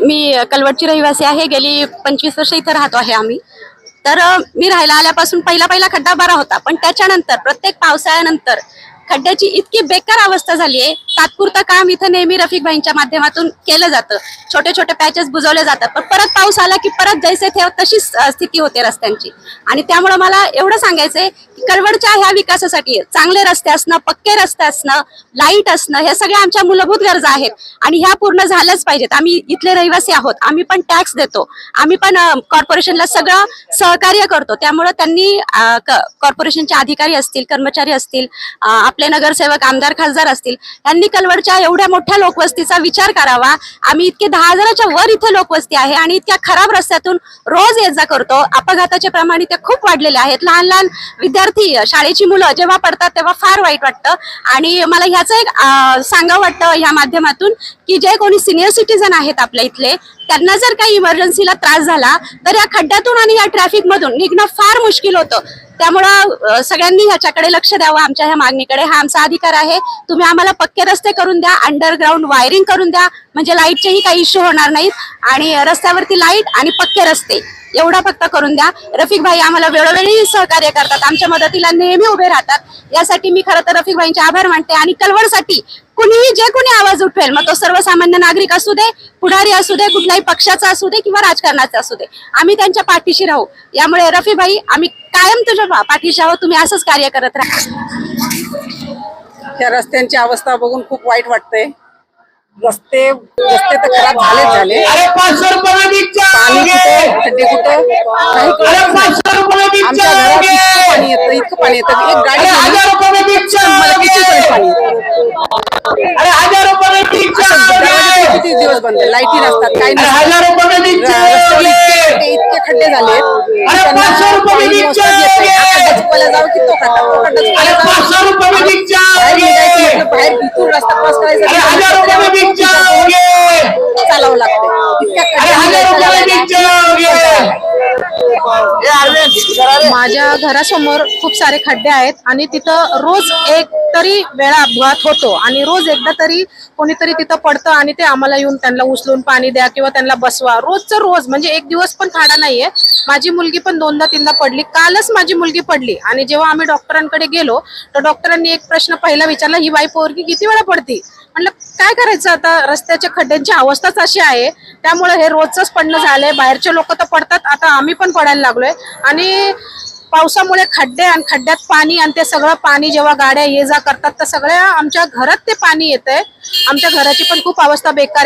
मी कलवटची रहिवासी आहे. गेली 25 वर्ष इथे राहतो आहे आम्ही. तर मी राहायला आल्यापासून पहिला खड्डा बरा होता, पण त्याच्यानंतर प्रत्येक पावसाळ्यानंतर खड्ड्याची इतकी बेकार अवस्था झाली आहे. तात्पुरतं काम इथं नेहमी रफिक भाईंच्या माध्यमातून केलं जातं, छोटे छोटे पॅचेस बुजवले जातात, पण परत पाऊस आला की परत जैसे थे तशीच स्थिती होते रस्त्यांची. आणि त्यामुळे मला एवढं सांगायचंय की कलवडच्या ह्या विकासासाठी चांगले रस्ते असणं, पक्के रस्ते असणं, लाईट असणं, हे सगळ्या आमच्या मूलभूत गरजा आहेत आणि ह्या पूर्ण झाल्याच पाहिजेत. आम्ही इथले रहिवासी आहोत, आम्ही पण टॅक्स देतो, आम्ही पण कॉर्पोरेशनला सगळं सहकार्य करतो. त्यामुळे त्यांनी कॉर्पोरेशनचे अधिकारी असतील, कर्मचारी असतील, आपले नगरसेवक, आमदार, खासदार असतील, यांनी कलवडच्या एवढ्या मोठ्या लोकवस्तीचा विचार करावा. आम्ही इतके 10,000च्या वर इथे लोकवस्ती आहे आणि इतक्या खराब रस्त्यातून रोज ये जा करतो. अपघाताचे प्रमाण इथे खूप वाढलेले आहेत. लहान लहान विद्यार्थी, शाळेची मुलं जेव्हा पडतात तेव्हा फार वाईट वाटतं. आणि मला ह्याचं एक सांगावं वाटतं ह्या माध्यमातून की जे कोणी सिनियर सिटीजन आहेत आपल्या इथले, त्यांना जर काही इमर्जन्सीला त्रास झाला तर या खड्ड्यातून आणि या ट्रॅफिक मधून निघणं फार मुश्किल होतं. त्यामुळं सगळ्यांनी ह्याच्याकडे लक्ष द्यावं, आमच्या ह्या मागणीकडे. हा आमचा अधिकार आहे. तुम्ही आम्हाला पक्के रस्ते करून द्या, अंडरग्राऊंड वायरिंग करून द्या, म्हणजे लाईटचेही काही इश्यू होणार नाहीत. आणि रस्त्यावरती लाईट आणि पक्के रस्ते एवढा फक्त करून द्या. रफिक भाई आम्हाला वेळोवेळी सहकार्य करतात, आमच्या मदतीला नेहमी उभे राहतात. यासाठी मी खरं तर रफिक भाईंचे आभार मानते. आणि कलवडसाठी कुणीही जे कोणी आवाज उठवेल, मग तो सर्वसामान्य नागरिक असू दे, पुढारी असू दे, कुठल्याही पक्षाचा असू दे किंवा राजकारणाचा असू दे, आम्ही त्यांच्या पाठीशी राहू. यामुळे रफिक भाई, आम्ही कायम तुझ्या पाठीशी आहोत. तुम्ही असंच कार्य करत राहा. त्या रस्त्यांची अवस्था बघून खूप वाईट वाटतंय. रस्ते तर खराब झाले. पाणी कुठे, खड्डे कुठे, काही कळत नाही. आमच्या घरात इतकं पाणी येतं एक गाडी किती दिवस बंद, लाईटी नसतात, काही नसतात. इतके खड्डे झाले, जावं की तो बाहेर भीतून रस्ता क्रॉस करायचा चालावं लागतं. माझ्या घरासमोर खूप सारे खड्डे आहेत आणि तिथं रोज एक तरी वेळा अपघात होतो आणि रोज एकदा तरी कोणीतरी तिथं पडतं आणि ते आम्हाला येऊन त्यांना उचलून पाणी द्या किंवा त्यांना बसवा. रोजचं रोज, म्हणजे एक दिवस पण खाडा नाहीये. माझी मुलगी पण 2दा-3दा पडली. कालच माझी मुलगी पडली आणि जेव्हा आम्ही डॉक्टरांकडे गेलो तर डॉक्टरांनी एक प्रश्न पहिला विचारला, ही बाई पोरगी किती वेळा पडती? म्हणलं काय करायचं आता, रस्त्याच्या खड्ड्यांची अवस्थाच अशी आहे. त्यामुळे हे रोजच पडणं झालंय. बाहेरचे लोक तर पडतात, आता आम्ही पण पडायला लागलोय. आणि पावसामुळे खड्डे आणि खड्ड्यात पाणी, आणि ते सगळं पाणी जेव्हा गाड्या ये जा करतात तर सगळ्या आमच्या घरात ते पाणी येतंय. आमच्या घराची पण खूप अवस्था बेकार आहे.